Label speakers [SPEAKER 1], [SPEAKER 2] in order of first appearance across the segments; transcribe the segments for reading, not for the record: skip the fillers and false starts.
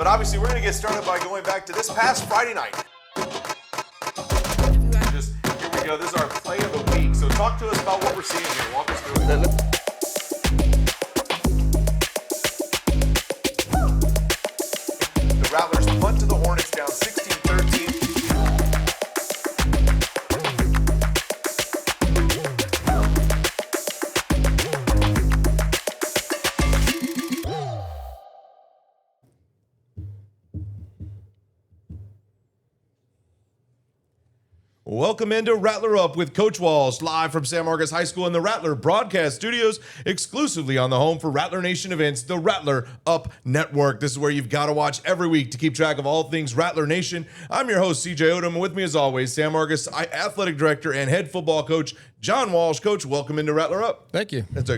[SPEAKER 1] obviously, we're going to get started by going back to this past Friday night. Here we go. This is our play of the week. So talk to us about what we're seeing here. Walk us through it. The Rattlers punt to the Hornets down 16-13.
[SPEAKER 2] Welcome into Rattler Up with Coach Walsh, live from San Marcos High School in the Rattler Broadcast Studios, exclusively on the home for Rattler Nation events, the Rattler Up Network. This is where you've got to watch every week to keep track of all things Rattler Nation. I'm your host, CJ Odom, and with me as always, San Marcos Athletic Director and Head Football Coach John Walsh. Coach, welcome into Rattler Up.
[SPEAKER 3] Thank you.
[SPEAKER 2] It's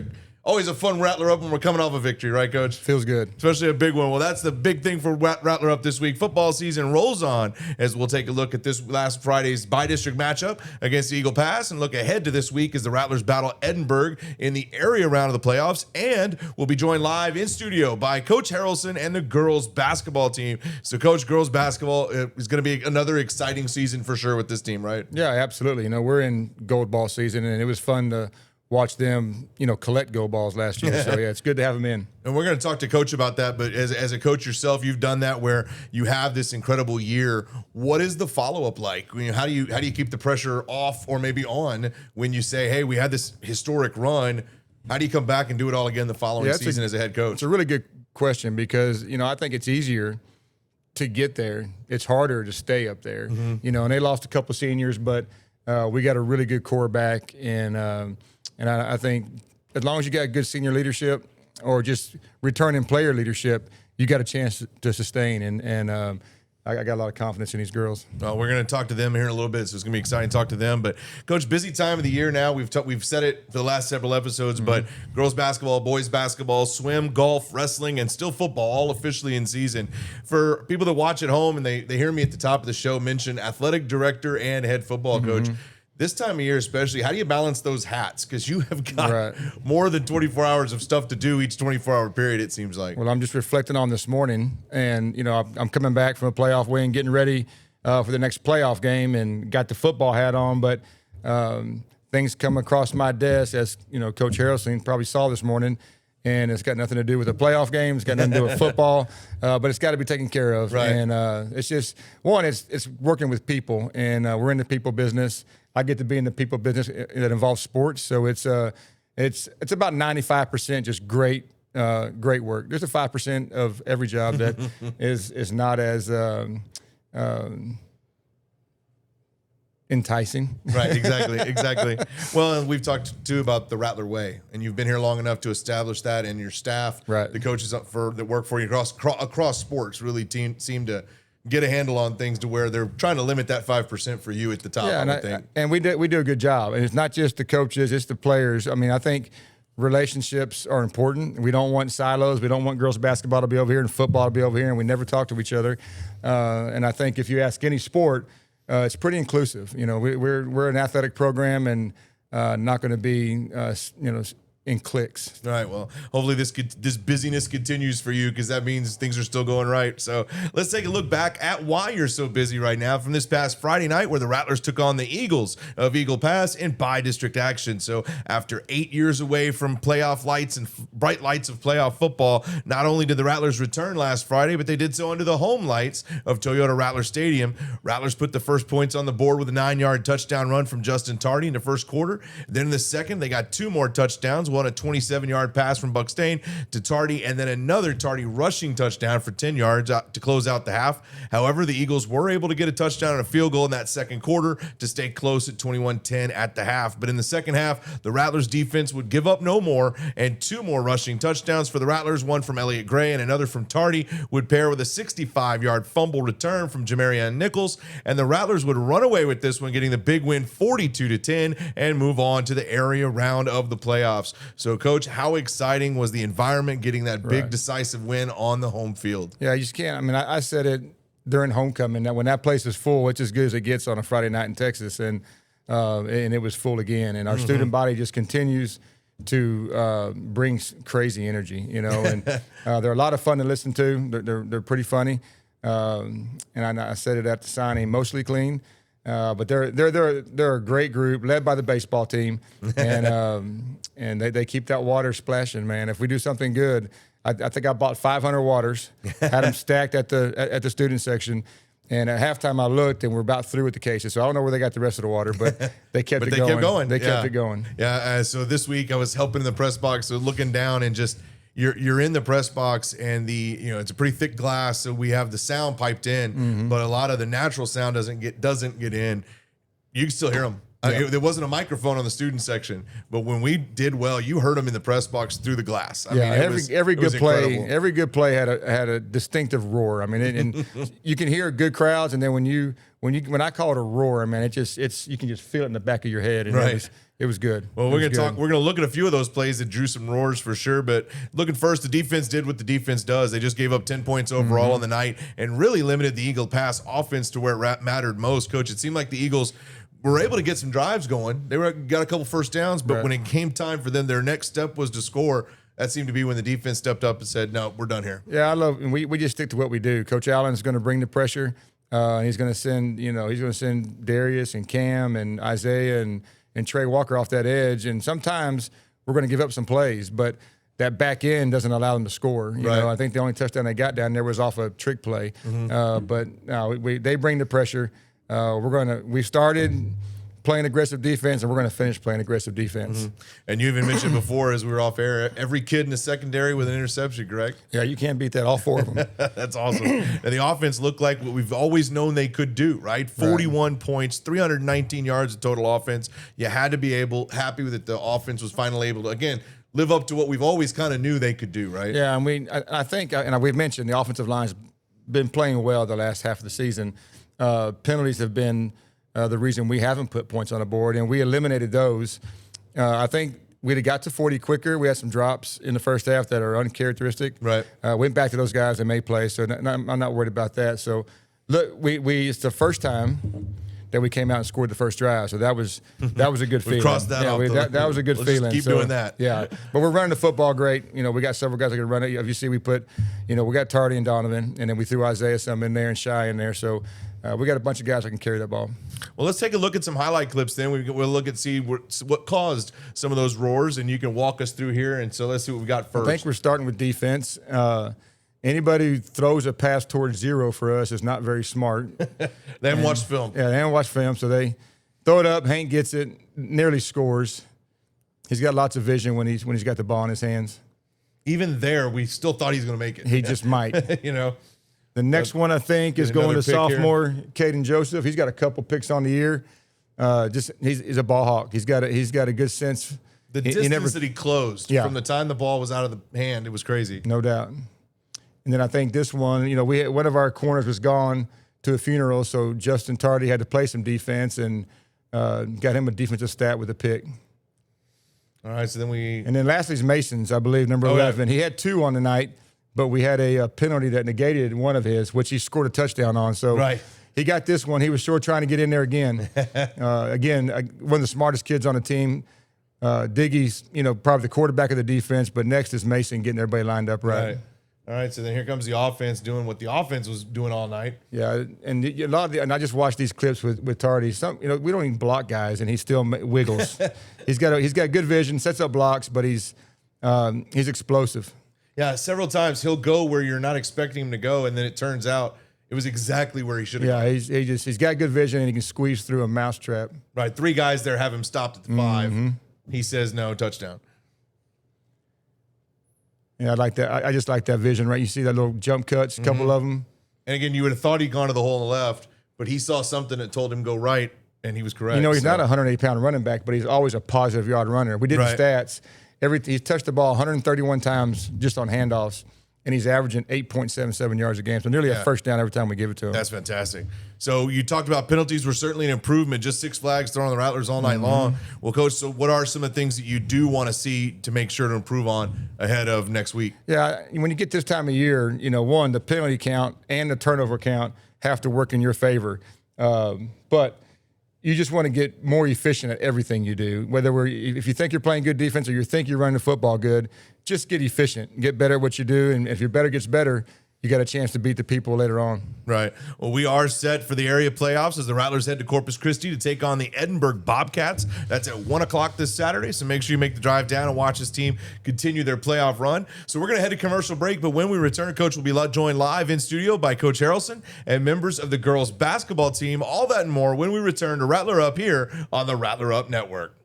[SPEAKER 2] always a fun Rattler Up when we're coming off a victory, right, Coach?
[SPEAKER 3] Feels good.
[SPEAKER 2] Especially a big one. Well, that's the big thing for Rattler Up this week. Football season rolls on as we'll take a look at this last Friday's bi-district matchup against the Eagle Pass and look ahead to this week as the Rattlers battle Edinburgh in the area round of the playoffs. And we'll be joined live in studio by Coach Harrelson and the girls basketball team. So, Coach, girls basketball is going to be another exciting season for sure with this team, right?
[SPEAKER 3] Yeah, absolutely. You know, we're in gold ball season, and it was fun to watch them, collect gold balls last year. So, yeah, it's good to have them in.
[SPEAKER 2] And we're going to talk to Coach about that, but as a coach yourself, you've done that where you have this incredible year. What is the follow-up like? How do you keep the pressure off or maybe on when you say, hey, we had this historic run? How do you come back and do it all again the following season as a head coach?
[SPEAKER 3] It's a really good question because, I think it's easier to get there. It's harder to stay up there. Mm-hmm. And they lost a couple seniors, but we got a really good core back, and I think as long as you got good senior leadership or just returning player leadership, you got a chance to sustain. And I got a lot of confidence in these girls.
[SPEAKER 2] Well, we're going to talk to them here in a little bit, so it's going to be exciting to talk to them. But, Coach, busy time of the year now. We've said it for the last several episodes, but girls basketball, boys basketball, swim, golf, wrestling, and still football, all officially in season. For people that watch at home and they hear me at the top of the show mention athletic director and head football coach, this time of year especially, how do you balance those hats? Because you have got more than 24 hours of stuff to do each 24-hour period, it seems like.
[SPEAKER 3] Well, I'm just reflecting on this morning, and, I'm coming back from a playoff win, getting ready for the next playoff game, and got the football hat on. But things come across my desk, as, Coach Harrelson probably saw this morning, and it's got nothing to do with the playoff game. It's got nothing to do with football, but it's got to be taken care of.
[SPEAKER 2] Right.
[SPEAKER 3] And it's just, it's working with people, and we're in the people business. I get to be in the people business that involves sports, so it's about 95% just great work. There's a 5% of every job that is not as enticing.
[SPEAKER 2] Right, exactly. Well, and we've talked too about the Rattler Way, and you've been here long enough to establish that, and your staff, the coaches that work for you across sports, really seem to get a handle on things to where they're trying to limit that 5% for you at the top.
[SPEAKER 3] Yeah, and we do a good job. And it's not just the coaches, it's the players. I mean, I think relationships are important. We don't want silos. We don't want girls basketball to be over here and football to be over here, and we never talk to each other. And I think if you ask any sport, it's pretty inclusive. We're an athletic program, and not going to be in cliques.
[SPEAKER 2] All right. Well, hopefully this busyness continues for you, because that means things are still going right. So let's take a look back at why you're so busy right now from this past Friday night, where the Rattlers took on the Eagles of Eagle Pass in bi-district action. So after 8 years away from playoff lights and bright lights of playoff football, not only did the Rattlers return last Friday, but they did so under the home lights of Toyota Rattler Stadium. Rattlers put the first points on the board with a 9-yard touchdown run from Justin Tardy in the first quarter. Then in the second, they got 2 more touchdowns. One a 27-yard pass from Buckstain to Tardy, and then another Tardy rushing touchdown for 10 yards to close out the half. However, the Eagles were able to get a touchdown and a field goal in that second quarter to stay close at 21-10 at the half. But in the second half, the Rattlers defense would give up no more, and 2 more rushing touchdowns for the Rattlers, one from Elliott Gray and another from Tardy, would pair with a 65-yard fumble return from Jamarian Nichols, and the Rattlers would run away with this one, getting the big win 42-10 and move on to the area round of the playoffs. So, Coach, how exciting was the environment getting that big decisive win on the home field?
[SPEAKER 3] Yeah, you just can't. I mean, I said it during homecoming that when that place is full, it's as good as it gets on a Friday night in Texas, and it was full again. And our student body just continues bring crazy energy, and they're a lot of fun to listen to. They're pretty funny, and I said it at the signing, mostly clean, but they're a great group led by the baseball team, and they keep that water splashing, man. If we do something good, I think I bought 500 waters, had them stacked at the student section. And at halftime, I looked, and we're about through with the cases. So I don't know where they got the rest of the water, but they kept it going. They kept it going.
[SPEAKER 2] Yeah. So this week I was helping in the press box, so looking down and just you're in the press box, and it's a pretty thick glass, so we have the sound piped in, but a lot of the natural sound doesn't get in. You can still hear them. There wasn't a microphone on the student section, but when we did well, you heard them in the press box through the glass. I mean,
[SPEAKER 3] every good play had a distinctive roar. I mean, and you can hear good crowds, and then when I call it a roar, I mean, you can just feel it in the back of your head, and it was good.
[SPEAKER 2] Well, we're gonna look at a few of those plays that drew some roars for sure. But looking first, the defense did what the defense does. They just gave up 10 points overall on the night and really limited the Eagle pass offense to where it mattered most. Coach, it seemed like the Eagles were able to get some drives going. They got a couple first downs, but when it came time for them, their next step was to score. That seemed to be when the defense stepped up and said, "No, we're done here."
[SPEAKER 3] Yeah, and we just stick to what we do. Coach Allen's going to bring the pressure. And he's going to send Darius and Cam and Isaiah and Trey Walker off that edge. And sometimes we're going to give up some plays, but that back end doesn't allow them to score. You know, I think the only touchdown they got down there was off a trick play. But no, they bring the pressure. We started playing aggressive defense, and we're going to finish playing aggressive defense.
[SPEAKER 2] And you even mentioned before, as we were off air, every kid in the secondary with an interception, correct?
[SPEAKER 3] Yeah, you can't beat that, all four of them.
[SPEAKER 2] That's awesome. And the offense looked like what we've always known they could do, right? 41 points, 319 yards of total offense. You had to be happy with it. The offense was finally able to, again, live up to what we've always kind of knew they could do, right?
[SPEAKER 3] Yeah, and I think, and we've mentioned the offensive line's been playing well the last half of the season. Penalties have been the reason we haven't put points on the board, and we eliminated those. I think we'd have got to 40 quicker. We had some drops in the first half that are uncharacteristic.
[SPEAKER 2] Right.
[SPEAKER 3] Went back to those guys that made plays, so I'm not worried about that. So, look, it's the first time that we came out and scored the first drive, so that was a good feeling.
[SPEAKER 2] Crossed that off.
[SPEAKER 3] That was a good feeling.
[SPEAKER 2] Just keep doing that.
[SPEAKER 3] Yeah, but we're running the football great. We got several guys that can run it. If you see, we got Tardy and Donovan, and then we threw Isaiah some in there and Shy in there. So we got a bunch of guys that can carry that ball.
[SPEAKER 2] Well, let's take a look at some highlight clips then. We'll look and see what caused some of those roars, and you can walk us through here. And so let's see what we got first.
[SPEAKER 3] I think we're starting with defense. Anybody who throws a pass towards zero for us is not very smart.
[SPEAKER 2] They haven't watched film.
[SPEAKER 3] Yeah, they haven't watched film, so they throw it up. Hank gets it, nearly scores. He's got lots of vision when he's got the ball in his hands.
[SPEAKER 2] Even there, we still thought he's going to make it.
[SPEAKER 3] He just might. The next one, I think, is going to sophomore Caden Joseph. He's got a couple picks on the year. He's a ball hawk. He's got a good sense.
[SPEAKER 2] The distance that he closed from the time the ball was out of the hand, it was crazy.
[SPEAKER 3] No doubt. And then I think this one, one of our corners was gone to a funeral, so Justin Tardy had to play some defense and got him a defensive stat with a pick.
[SPEAKER 2] All right, so then
[SPEAKER 3] And then lastly's Mason's, I believe, number 11. Yeah. He had 2 on the night, but we had a penalty that negated one of his, which he scored a touchdown on. So he got this one. He was sure trying to get in there again. One of the smartest kids on the team. Diggy's, probably the quarterback of the defense, but next is Mason getting everybody lined up right.
[SPEAKER 2] All right, so then here comes the offense doing what the offense was doing all night.
[SPEAKER 3] Yeah, and and I just watched these clips with Tardy. We don't even block guys, and he still wiggles. he's got good vision, sets up blocks, but he's explosive.
[SPEAKER 2] Yeah, several times he'll go where you're not expecting him to go, and then it turns out it was exactly where he should have gone.
[SPEAKER 3] Yeah, he's got good vision, and he can squeeze through a mousetrap.
[SPEAKER 2] Right, 3 guys there have him stopped at the 5. He says no, touchdown.
[SPEAKER 3] Yeah, I like that. I just like that vision, right? You see that little jump cuts, a couple of them.
[SPEAKER 2] And again, you would have thought he'd gone to the hole on the left, but he saw something that told him go right, and he was correct.
[SPEAKER 3] He's not a 180-pound running back, but he's always a positive yard runner. We did the stats. He's touched the ball 131 times just on handoffs, and he's averaging 8.77 yards a game, so nearly a first down every time we give it to him.
[SPEAKER 2] That's fantastic. So you talked about penalties were certainly an improvement, just 6 flags thrown on the Rattlers all night long. Well, Coach, so what are some of the things that you do want to see to make sure to improve on ahead of next week?
[SPEAKER 3] Yeah, when you get this time of year, one, the penalty count and the turnover count have to work in your favor. But you just want to get more efficient at everything you do. If you think you're playing good defense or you think you're running the football good, just get efficient, get better at what you do. And if your better gets better, you got a chance to beat the people later on.
[SPEAKER 2] Right. Well, we are set for the area playoffs as the Rattlers head to Corpus Christi to take on the Edinburgh Bobcats. That's at 1 o'clock this Saturday, so make sure you make the drive down and watch this team continue their playoff run. So we're going to head to commercial break, but when we return, Coach will be joined live in studio by Coach Harrelson and members of the girls basketball team. All that and more when we return to Rattler Up here on the Rattler Up Network.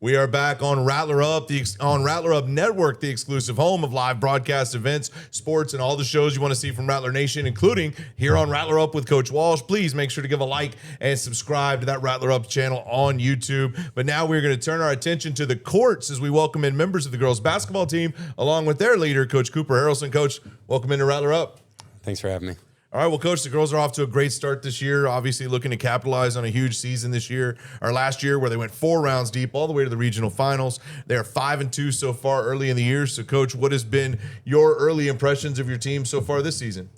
[SPEAKER 2] We are back on Rattler Up, on Rattler Up Network, the exclusive home of live broadcast events, sports, and all the shows you want to see from Rattler Nation, including here on Rattler Up with Coach Walsh. Please make sure to give a like and subscribe to that Rattler Up channel on YouTube. But now we're going to turn our attention to the courts as we welcome in members of the girls basketball team, along with their leader, Coach Cooper Harrelson. Coach, welcome into Rattler Up.
[SPEAKER 4] Thanks for having me.
[SPEAKER 2] All right, well, Coach, the girls are off to a great start this year, obviously looking to capitalize on a huge season this year, or last year, where they went 4 rounds deep all the way to the regional finals. They're 5-2 so far early in the year. So, Coach, what has been your early impressions of your team so far this season?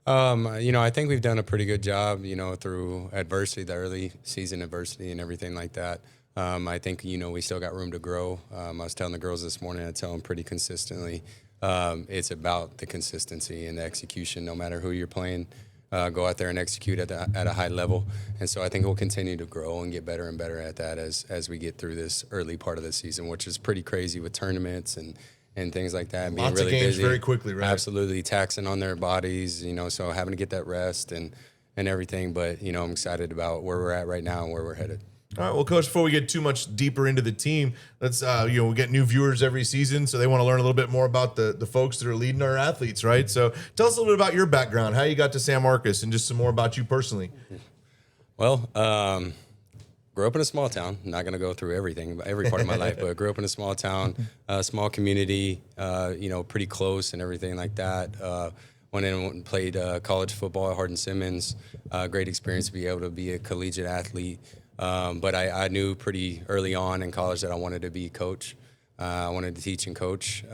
[SPEAKER 4] I think we've done a pretty good job, through adversity, the early season adversity and everything like that. I think, we still got room to grow. I was telling the girls this morning, I tell them pretty consistently, it's about the consistency and the execution. No matter who you're playing, go out there and execute at a high level. And so I think we'll continue to grow and get better and better at that as we get through this early part of the season, which is pretty crazy with tournaments and things like that. Being
[SPEAKER 2] Lots
[SPEAKER 4] really
[SPEAKER 2] of games
[SPEAKER 4] busy,
[SPEAKER 2] very quickly, right?
[SPEAKER 4] Absolutely, taxing on their bodies, so having to get that rest and everything. But, I'm excited about where we're at right now and where we're headed.
[SPEAKER 2] All right, well, Coach, before we get too much deeper into the team, let's, we get new viewers every season, so they want to learn a little bit more about the folks that are leading our athletes, right? So tell us a little bit about your background, how you got to San Marcos, and just some more about you personally.
[SPEAKER 4] Well, grew up in a small town. I'm not going to go through every part of my life, but grew up in a small town, small community, pretty close and everything like that. Went in and played college football at Hardin-Simmons. Great experience to be able to be a collegiate athlete. But I knew pretty early on in college that I wanted to be a coach. I wanted to teach and coach.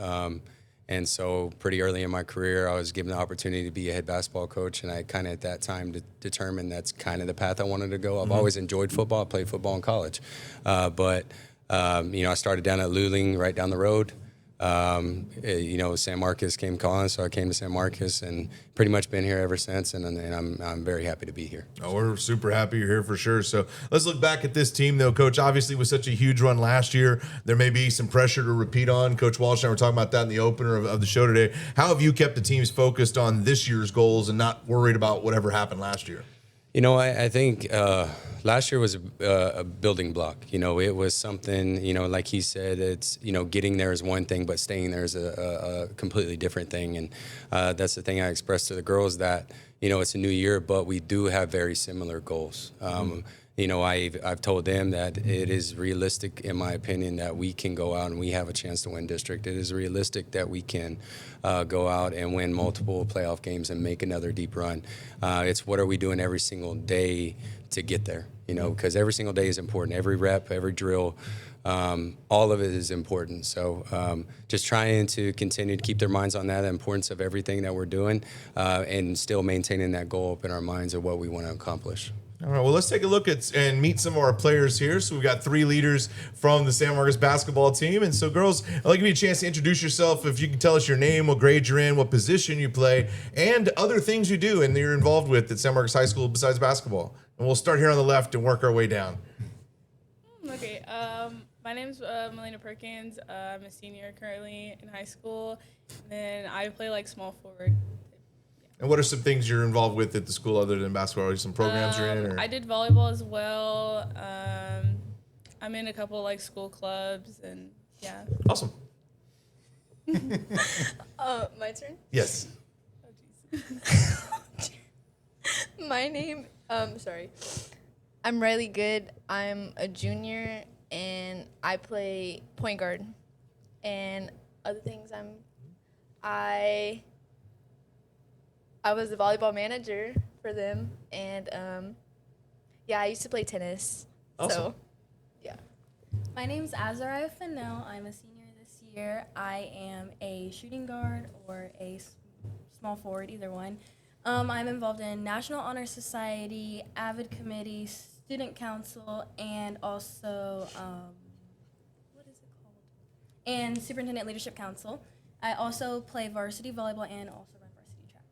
[SPEAKER 4] And so pretty early in my career, I was given the opportunity to be a head basketball coach. And I kind of at that time determined that's kind of the path I wanted to go. I've always enjoyed football. I played football in college. But I started down at Luling right down the road. San Marcos came calling, so I came to San Marcos and pretty much been here ever since, and I'm very happy to be here.
[SPEAKER 2] Oh, we're super happy you're here for sure. So let's look back at this team, though, Coach. Obviously, with such a huge run last year, there may be some pressure to repeat on. Coach Walsh and I were talking about that in the opener of the show today. How have you kept the teams focused on this year's goals and not worried about whatever happened last year?
[SPEAKER 4] I think last year was a building block. It was something, like he said, it's, getting there is one thing, but staying there is a completely different thing. And that's the thing I expressed to the girls that, it's a new year, but we do have very similar goals. I've told them that it is realistic, in my opinion, that we can go out and we have a chance to win district. It is realistic that we can go out and win multiple playoff games and make another deep run. It's what are we doing every single day to get there, because every single day is important. Every rep, every drill, all of it is important. So just trying to continue to keep their minds on that, the importance of everything that we're doing, and still maintaining that goal up in our minds of what we want to accomplish.
[SPEAKER 2] All right, well, let's take a look at and meet some of our players here. So we've got 3 leaders from the San Marcos basketball team. And so, girls, I'd like to give you a chance to introduce yourself. If you can tell us your name, what grade you're in, what position you play, and other things you do and that you're involved with at San Marcos High School besides basketball. And we'll start here on the left and work our way down.
[SPEAKER 5] Okay, my name's Melina Perkins. I'm a senior currently in high school. And then I play small forward.
[SPEAKER 2] And what are some things you're involved with at the school other than basketball? Are there some programs you're in? Or?
[SPEAKER 5] I did volleyball as well. I'm in a couple school clubs and yeah.
[SPEAKER 2] Awesome.
[SPEAKER 6] My turn?
[SPEAKER 2] Yes.
[SPEAKER 6] Oh, jeez. My name, sorry. I'm Riley Good. I'm a junior and I play point guard. And other things, I was the volleyball manager for them, and yeah, I used to play tennis.
[SPEAKER 2] Awesome.
[SPEAKER 6] So, yeah.
[SPEAKER 7] My name's Azariah Fennell. I'm a senior this year. I am a shooting guard or a small forward, either one. I'm involved in National Honor Society, Avid Committee, Student Council, and also, what is it called? And Superintendent Leadership Council. I also play varsity volleyball and also run varsity track.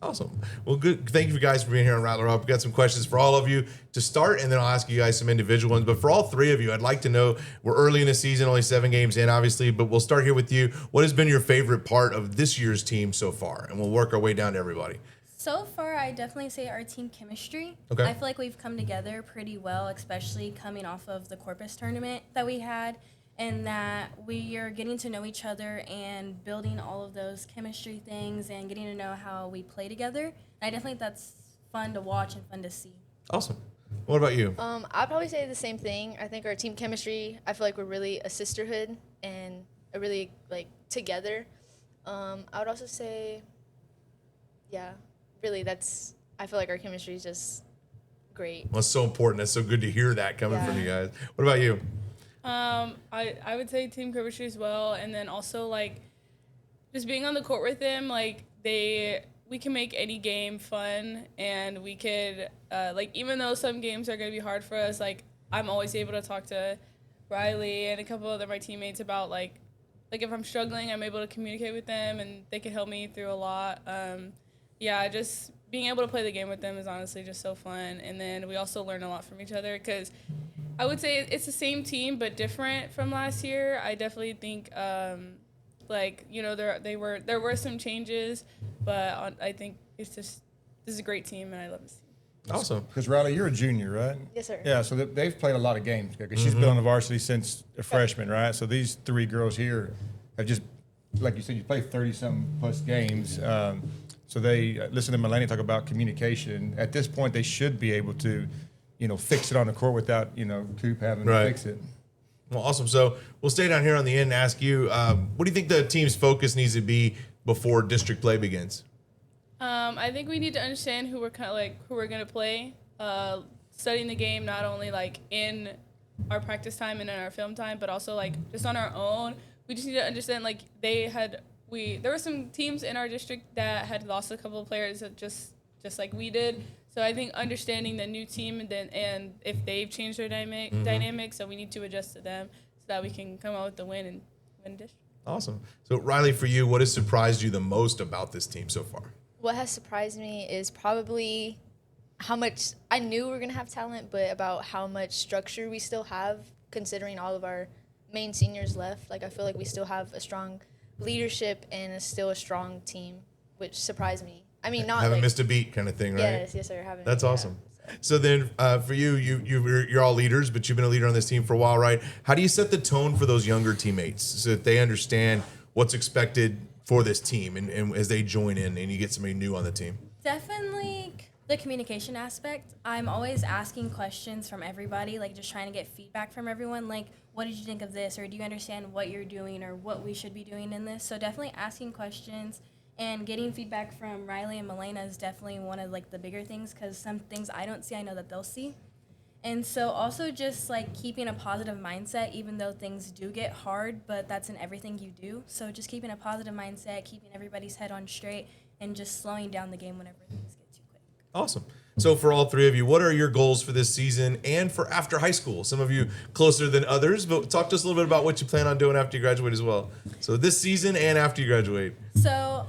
[SPEAKER 2] Awesome. Well, good. Thank you guys for being here on Rattler Up. We've got some questions for all of you to start, and then I'll ask you guys some individual ones. But for all three of you, I'd like to know, we're early in the season, only 7 games in, obviously, but we'll start here with you. What has been your favorite part of this year's team so far? And we'll work our way down to everybody.
[SPEAKER 7] So far, I definitely say our team chemistry.
[SPEAKER 2] Okay.
[SPEAKER 7] I feel like we've come together pretty well, especially coming off of the Corpus tournament that we had, and that we are getting to know each other and building all of those chemistry things and getting to know how we play together. And I definitely think that's fun to watch and fun to see.
[SPEAKER 2] Awesome. What about you?
[SPEAKER 6] I'd probably say the same thing. I think our team chemistry, I feel like we're really a sisterhood and a really, like, together. I would also say, yeah, really I feel like our chemistry is just great.
[SPEAKER 2] Well, it's so important. It's so good to hear that coming from you guys. What about you?
[SPEAKER 5] I would say team chemistry as well, and then also like just being on the court with them, like we can make any game fun, and we could like even though some games are gonna be hard for us, like I'm always able to talk to Riley and a couple other my teammates about like if I'm struggling, I'm able to communicate with them, and they can help me through a lot. Yeah, just being able to play the game with them is honestly just so fun, and then we also learn a lot from each other because I would say it's the same team but different from last year. I definitely think like there were some changes, but I think this is a great team and I love this team.
[SPEAKER 2] Awesome.
[SPEAKER 3] Because Riley, you're a junior, right?
[SPEAKER 6] Yes, sir.
[SPEAKER 3] Yeah, so they've played a lot of games. Because she's been on the varsity since a freshman, right? So these 3 girls here have just, like you said, you played 30-something plus games. So they listen to Melanie talk about communication. At this point, they should be able to, fix it on the court without, Coop having to fix it.
[SPEAKER 2] Well, awesome. So we'll stay down here on the end and ask you, what do you think the team's focus needs to be before district play begins?
[SPEAKER 5] I think we need to understand who we're gonna play. Studying the game not only like in our practice time and in our film time, but also like just on our own. We just need to understand like there were some teams in our district that had lost a couple of players that just like we did. So I think understanding the new team and if they've changed their dynamic, so we need to adjust to them so that we can come out with the win and win district.
[SPEAKER 2] Awesome. So Riley, for you, what has surprised you the most about this team so far?
[SPEAKER 6] What has surprised me is probably how much I knew we were going to have talent, but about how much structure we still have considering all of our main seniors left. Like I feel like we still have a strong leadership and still a strong team, which surprised me. I mean, not
[SPEAKER 2] haven't
[SPEAKER 6] like,
[SPEAKER 2] missed a beat kind of thing, right?
[SPEAKER 6] Yes, sir. Haven't.
[SPEAKER 2] That's awesome. So then for you're all leaders, but you've been a leader on this team for a while, right? How do you set the tone for those younger teammates so that they understand what's expected for this team and as they join in and you get somebody new on the team?
[SPEAKER 7] Definitely the communication aspect. I'm always asking questions from everybody, like just trying to get feedback from everyone. Like, what did you think of this? Or do you understand what you're doing or what we should be doing in this? So definitely asking questions and getting feedback from Riley and Milena is definitely one of like the bigger things because some things I don't see, I know that they'll see. And so also just like keeping a positive mindset, even though things do get hard, but that's in everything you do. So just keeping a positive mindset, keeping everybody's head on straight, and just slowing down the game whenever things get too quick.
[SPEAKER 2] Awesome. So for all three of you, what are your goals for this season and for after high school? Some of you closer than others, but talk to us a little bit about what you plan on doing after you graduate as well. So this season and after you graduate.
[SPEAKER 7] So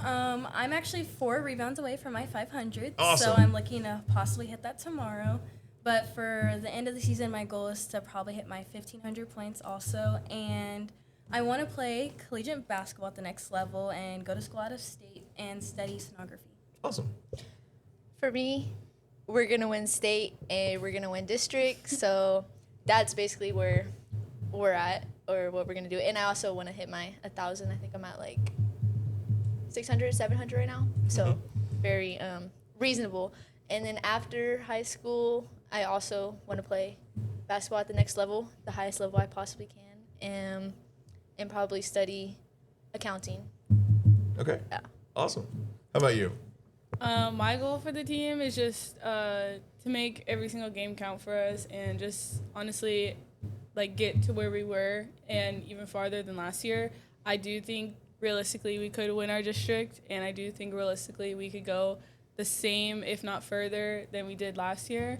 [SPEAKER 7] I'm actually 4 rebounds away from my 500.
[SPEAKER 2] Awesome.
[SPEAKER 7] So I'm looking to possibly hit that tomorrow. But for the end of the season, my goal is to probably hit my 1,500 points also. And I want to play collegiate basketball at the next level and go to school out of state and study sonography.
[SPEAKER 2] Awesome.
[SPEAKER 6] For me, we're going to win state and we're going to win district. So that's basically where we're at or what we're going to do. And I also want to hit my 1,000. I think I'm at like 600, 700 right now. So very reasonable. And then after high school, I also want to play basketball at the next level, the highest level I possibly can, and probably study accounting.
[SPEAKER 2] Okay.
[SPEAKER 6] Yeah.
[SPEAKER 2] Awesome. How about you?
[SPEAKER 5] My goal for the team is just to make every single game count for us and just honestly like get to where we were and even farther than last year. I do think realistically we could win our district, and I do think realistically we could go the same, if not further, than we did last year.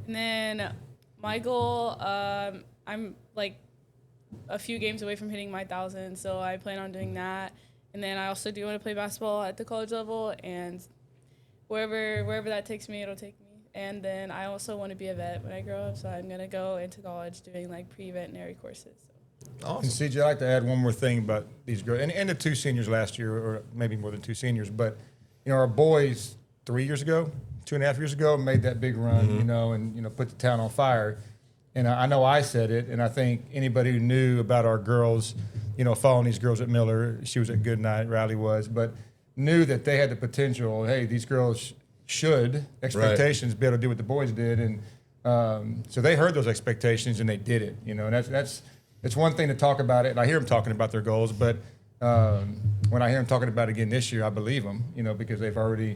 [SPEAKER 5] And then my goal, I'm like a few games away from hitting my 1,000, so I plan on doing that. And then I also do want to play basketball at the college level, and wherever that takes me, it'll take me. And then I also want to be a vet when I grow up, so I'm going to go into college doing like pre-veterinary courses. So.
[SPEAKER 2] Awesome.
[SPEAKER 3] And CJ, I'd like to add one more thing about these girls, and the 2 seniors last year, or maybe more than 2 seniors, but, you know, our boys 3 years ago, 2.5 years ago, made that big run, you know, and, you know, put the town on fire. And I know I said it, and I think anybody who knew about our girls, you know, following these girls at Miller, she was at Goodnight, Riley was, but knew that they had the potential, hey, these girls should, expectations, be able to do what the boys did. And so they heard those expectations and they did it, you know, and it's one thing to talk about it, and I hear them talking about their goals, but when I hear them talking about it again this year, I believe them, you know, because they've already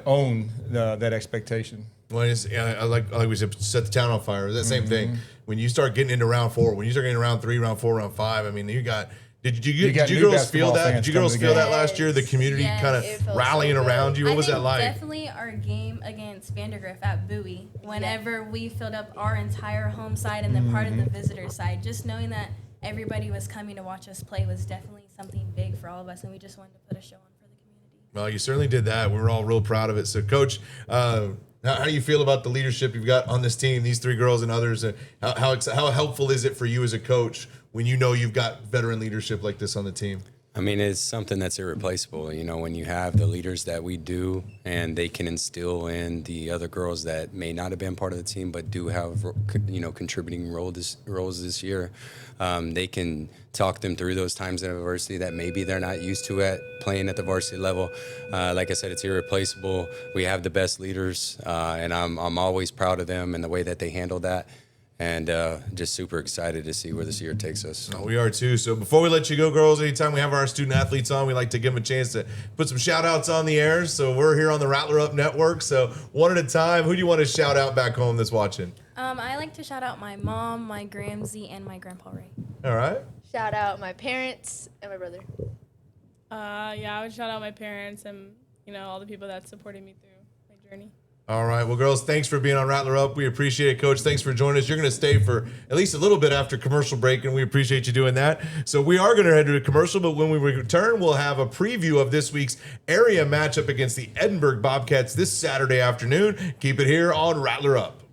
[SPEAKER 3] owned that expectation.
[SPEAKER 2] Well, I like we said, set the town on fire. It's that same thing. When you start getting into round 4, when you start getting round 3, round 4, round 5, I mean, you got. Did you girls feel that? Did you girls feel that last year? The community kind of rallying around you. What was that like?
[SPEAKER 7] Definitely our game against Vandergrift at Bowie. Whenever we filled up our entire home side and then part of the visitor side, just knowing that everybody was coming to watch us play was definitely something big for all of us, and we just wanted to put a show on for the community.
[SPEAKER 2] Well, you certainly did that. We were all real proud of it. So, Coach, how do you feel about the leadership you've got on this team, these 3 girls and others? How helpful is it for you as a coach when you know you've got veteran leadership like this on the team?
[SPEAKER 4] I mean, it's something that's irreplaceable. You know, when you have the leaders that we do, and they can instill in the other girls that may not have been part of the team but do have, you know, contributing roles this year, they can talk them through those times in adversity that maybe they're not used to at playing at the varsity level. Like I said, it's irreplaceable. We have the best leaders, and I'm always proud of them and the way that they handle that. And just super excited to see where this year takes us.
[SPEAKER 2] Oh, we are too. So before we let you go, girls, anytime we have our student athletes on, we like to give them a chance to put some shout outs on the air. So we're here on the Rattler Up Network. So one at a time, who do you want to shout out back home that's watching?
[SPEAKER 7] I like to shout out my mom, my Gramsy, and my Grandpa Ray.
[SPEAKER 2] All right.
[SPEAKER 6] Shout out my parents and my brother.
[SPEAKER 5] Yeah, I would shout out my parents and, you know, all the people that supported me through my journey.
[SPEAKER 2] All right. Well, girls, thanks for being on Rattler Up. We appreciate it, Coach. Thanks for joining us. You're going to stay for at least a little bit after commercial break, and we appreciate you doing that. So we are going to head to a commercial, but when we return, we'll have a preview of this week's area matchup against the Edinburgh Bobcats this Saturday afternoon. Keep it here on Rattler Up.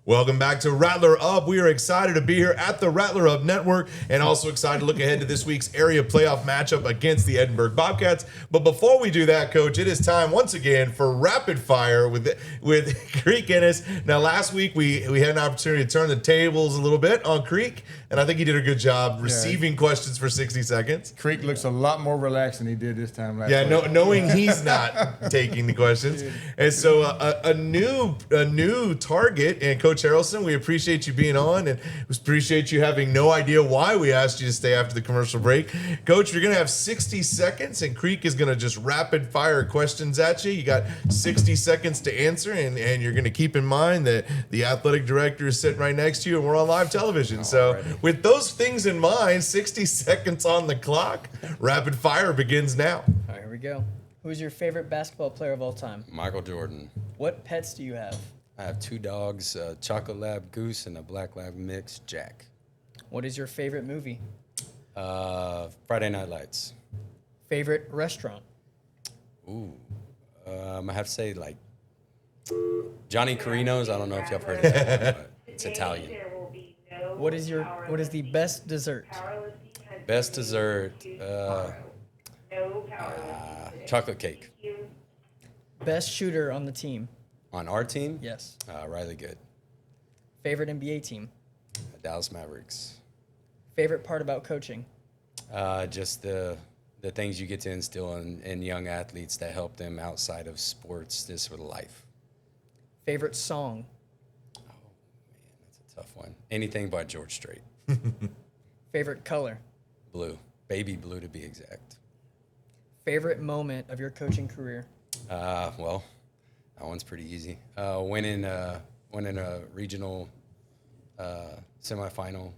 [SPEAKER 2] Welcome back to Rattler Up. We are excited to be here at the Rattler Up Network and also excited to look ahead to this week's area playoff matchup against the Edinburgh Bobcats. But before we do that, Coach, it is time once again for Rapid Fire with Creek Ennis. Now, last week we had an opportunity to turn the tables a little bit on Creek, and I think he did a good job receiving questions for 60 seconds.
[SPEAKER 3] Creek looks a lot more relaxed than he did this time last week.
[SPEAKER 2] Knowing he's not taking the questions. And so a new target, and Coach Harrelson, we appreciate you being on, and we appreciate you having no idea why we asked you to stay after the commercial break. Coach, you're going to have 60 seconds, and Creek is going to just rapid fire questions at you. You got 60 seconds to answer, and you're going to keep in mind that the athletic director is sitting right next to you, and we're on live television. So with those things in mind, 60 seconds on the clock, rapid fire begins now.
[SPEAKER 8] All right, here we go. Who's your favorite basketball player of all time?
[SPEAKER 4] Michael Jordan.
[SPEAKER 8] What pets do you have?
[SPEAKER 4] I have 2 dogs, a chocolate lab goose and a black lab mix, Jack.
[SPEAKER 8] What is your favorite movie?
[SPEAKER 4] Friday Night Lights.
[SPEAKER 8] Favorite restaurant?
[SPEAKER 4] Ooh, I have to say like Johnny Carino's. I don't know if y'all heard of that, but it's Italian.
[SPEAKER 8] What is the best dessert?
[SPEAKER 4] Best dessert, chocolate cake.
[SPEAKER 8] Best shooter on the team?
[SPEAKER 4] On our team?
[SPEAKER 8] Yes.
[SPEAKER 4] Riley Good.
[SPEAKER 8] Favorite NBA team?
[SPEAKER 4] Dallas Mavericks.
[SPEAKER 8] Favorite part about coaching?
[SPEAKER 4] Just the things you get to instill in young athletes that help them outside of sports, just with life.
[SPEAKER 8] Favorite song?
[SPEAKER 4] Oh, man, that's a tough one. Anything by George Strait.
[SPEAKER 8] Favorite color?
[SPEAKER 4] Blue. Baby blue, to be exact.
[SPEAKER 8] Favorite moment of your coaching career?
[SPEAKER 4] Well, that one's pretty easy. Winning a regional semifinal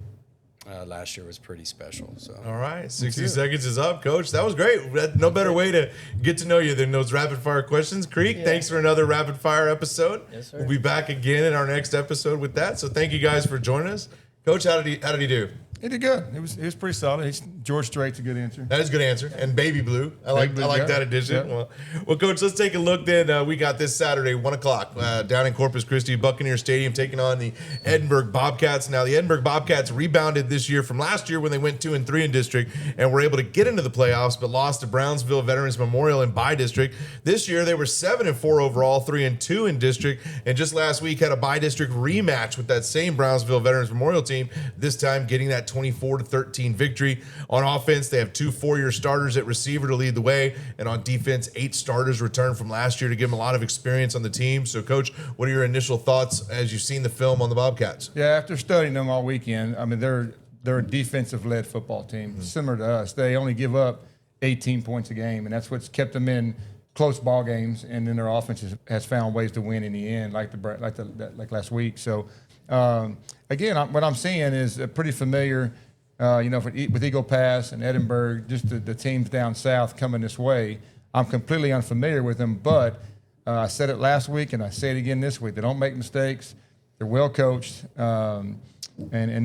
[SPEAKER 4] last year was pretty special. So.
[SPEAKER 2] All right, 60 seconds is up, Coach. That was great. No better way to get to know you than those rapid fire questions. Creek, thanks for another rapid fire episode.
[SPEAKER 8] Yes, sir.
[SPEAKER 2] We'll be back again in our next episode with that. So thank you guys for joining us. Coach, how did he do?
[SPEAKER 3] He did good. It was pretty solid. George Strait's a good answer.
[SPEAKER 2] That is a good answer. And baby blue. I like that addition.
[SPEAKER 3] Yeah.
[SPEAKER 2] Well, Coach, let's take a look then. We got this Saturday, 1 o'clock, down in Corpus Christi, Buccaneer Stadium, taking on the Edinburgh Bobcats. Now, the Edinburgh Bobcats rebounded this year from last year when they went 2-3 in district and were able to get into the playoffs, but lost to Brownsville Veterans Memorial in bi-district. This year, they were 7-4 overall, 3-2 in district, and just last week had a bi-district rematch with that same Brownsville Veterans Memorial team, this time getting that 24-13 victory. On offense, they have 2 four-year starters at receiver to lead the way, and on defense, 8 starters returned from last year to give them a lot of experience on the team. So, Coach, what are your initial thoughts as you've seen the film on the Bobcats?
[SPEAKER 3] Yeah, after studying them all weekend, I mean, they're a defensive-led football team, similar to us. They only give up 18 points a game, and that's what's kept them in close ball games, and then their offense has found ways to win in the end, like last week. So, again, what I'm seeing is a pretty familiar. With Eagle Pass and Edinburgh, just the teams down south coming this way, I'm completely unfamiliar with them. But I said it last week, and I say it again this week. They don't make mistakes. They're well coached, and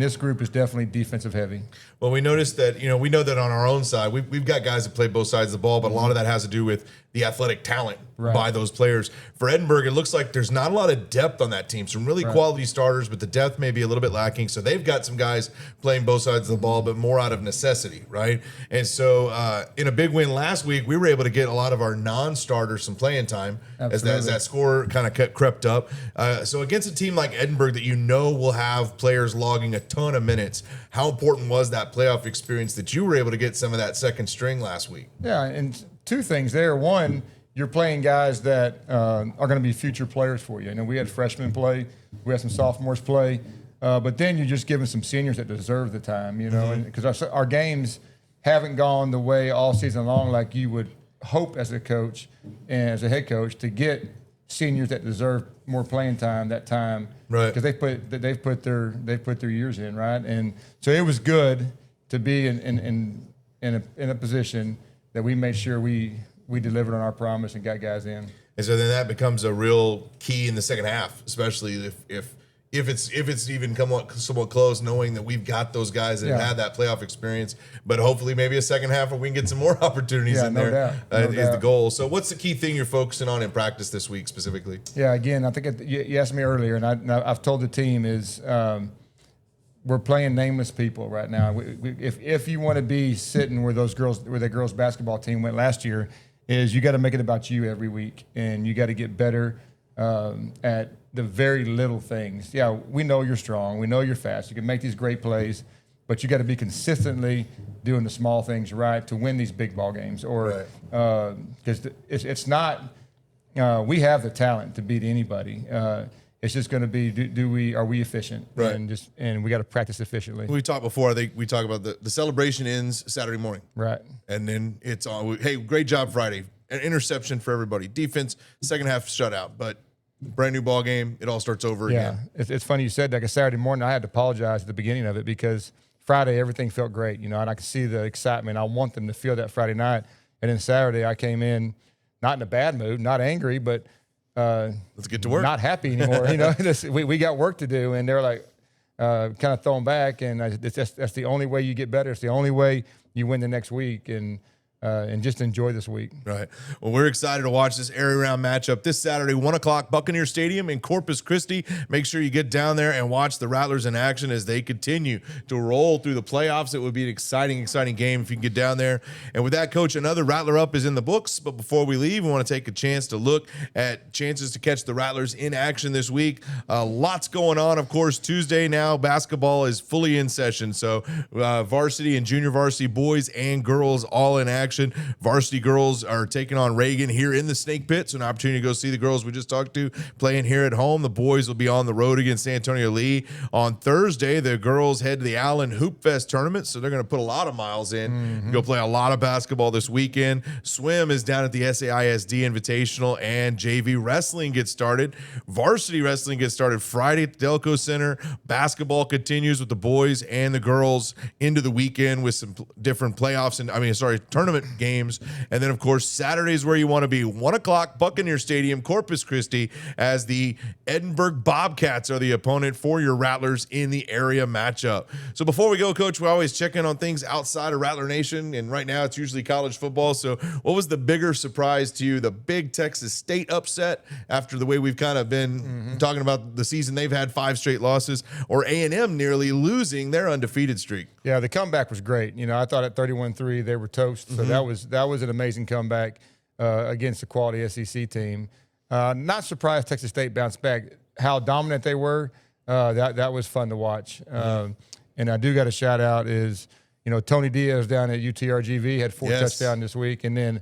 [SPEAKER 3] this group is definitely defensive heavy.
[SPEAKER 2] Well, we noticed that, we know that on our own side, we've got guys that play both sides of the ball, but a lot of that has to do with the athletic talent by those players. For Edinburgh, it looks like there's not a lot of depth on that team. Some really quality starters, but the depth may be a little bit lacking. So they've got some guys playing both sides of the ball, but more out of necessity, right? And so in a big win last week, we were able to get a lot of our non-starters some playing time as that score kind of crept up. So against a team like Edinburgh that will have players logging a ton of minutes, how important was that playoff experience that you were able to get some of that second string last week?
[SPEAKER 3] Yeah, and 2 things there. One, you're playing guys that are going to be future players for you. We had freshmen play, we had some sophomores play, but then you're just giving some seniors that deserve the time, because our games haven't gone the way all season long like you would hope as a coach and as a head coach to get seniors that deserve more playing time that time, right? Because they've put their years in, right? And so it was good to be in a position that we made sure we delivered on our promise and got guys in.
[SPEAKER 2] And so then that becomes a real key in the second half, especially if if it's even somewhat close, knowing that we've got those guys that have had that playoff experience. But hopefully maybe a second half where we can get some more opportunities in
[SPEAKER 3] no
[SPEAKER 2] there
[SPEAKER 3] doubt.
[SPEAKER 2] is the goal. So what's the key thing you're focusing on in practice this week specifically?
[SPEAKER 3] Yeah, again, I think you asked me earlier, and I've told the team is we're playing nameless people right now. If you want to be sitting where the girls basketball team went last year, is you got to make it about you every week, and you got to get better at the very little things. Yeah, we know you're strong. We know you're fast. You can make these great plays, but you got to be consistently doing the small things right to win these big ball games. Or because it's not we have the talent to beat anybody. It's just going to be are we efficient?
[SPEAKER 2] Right.
[SPEAKER 3] And we got to practice efficiently.
[SPEAKER 2] We talked before. I think we talked about the celebration ends Saturday morning.
[SPEAKER 3] Right.
[SPEAKER 2] And then it's on. Hey, great job Friday. An interception for everybody. Defense, second half shutout, but brand new ball game. It all starts over again.
[SPEAKER 3] Yeah, it's funny you said that. 'Cause Saturday morning, I had to apologize at the beginning of it because Friday everything felt great, and I could see the excitement. I want them to feel that Friday night, and then Saturday I came in not in a bad mood, not angry, but
[SPEAKER 2] let's get to work.
[SPEAKER 3] Not happy anymore. We got work to do, and they're like kind of thrown back, and that's the only way you get better. It's the only way you win the next week, and just enjoy this week.
[SPEAKER 2] Right. Well, we're excited to watch this area round matchup this Saturday, 1 o'clock, Buccaneer Stadium in Corpus Christi. Make sure you get down there and watch the Rattlers in action as they continue to roll through the playoffs. It would be an exciting game if you can get down there. And with that, Coach, another Rattler Up is in the books. But before we leave, we want to take a chance to look at chances to catch the Rattlers in action this week. Lots going on, of course. Tuesday now, basketball is fully in session. So varsity and junior varsity boys and girls all in action. Varsity girls are taking on Reagan here in the Snake Pit, so an opportunity to go see the girls we just talked to playing here at home. The boys will be on the road against San Antonio Lee. On Thursday, the girls head to the Allen Hoop Fest tournament, so they're going to put a lot of miles in, go play a lot of basketball this weekend. Swim is down at the SAISD Invitational, and JV wrestling gets started. Varsity wrestling gets started Friday at the Delco Center. Basketball continues with the boys and the girls into the weekend with some different playoffs and tournament games. And then, of course, Saturday's where you want to be. 1 o'clock, Buccaneer Stadium, Corpus Christi, as the Edinburgh Bobcats are the opponent for your Rattlers in the area matchup. So before we go, Coach, we always check in on things outside of Rattler Nation, and right now it's usually college football. So what was the bigger surprise to you? The big Texas State upset after the way we've kind of been talking about the season they've had 5 straight losses, or A&M nearly losing their undefeated streak?
[SPEAKER 3] Yeah, the comeback was great. I thought at 31-3 they were toast. So that was an amazing comeback against a quality SEC team. Not surprised Texas State bounced back. How dominant they were, that was fun to watch. And I do got a shout out is, Tony Diaz down at UTRGV had 4 touchdowns this week, and then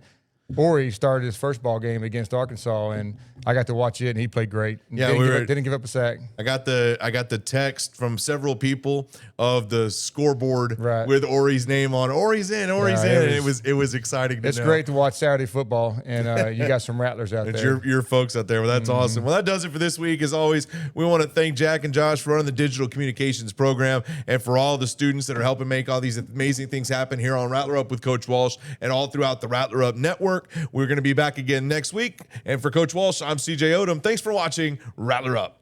[SPEAKER 3] Ori started his first ball game against Arkansas, and I got to watch it, and he played great.
[SPEAKER 2] Yeah,
[SPEAKER 3] didn't give up a sack.
[SPEAKER 2] I got the text from several people of the scoreboard with Ori's name on. Ori's in, and it was exciting.
[SPEAKER 3] It's great to watch Saturday football, and you got some Rattlers out there.
[SPEAKER 2] It's your folks out there. Well, that's awesome. Well, that does it for this week. As always, we want to thank Jack and Josh for running the digital communications program, and for all the students that are helping make all these amazing things happen here on Rattler Up with Coach Walsh and all throughout the Rattler Up network. We're going to be back again next week. And for Coach Walsh, I'm CJ Odom. Thanks for watching Rattler Up.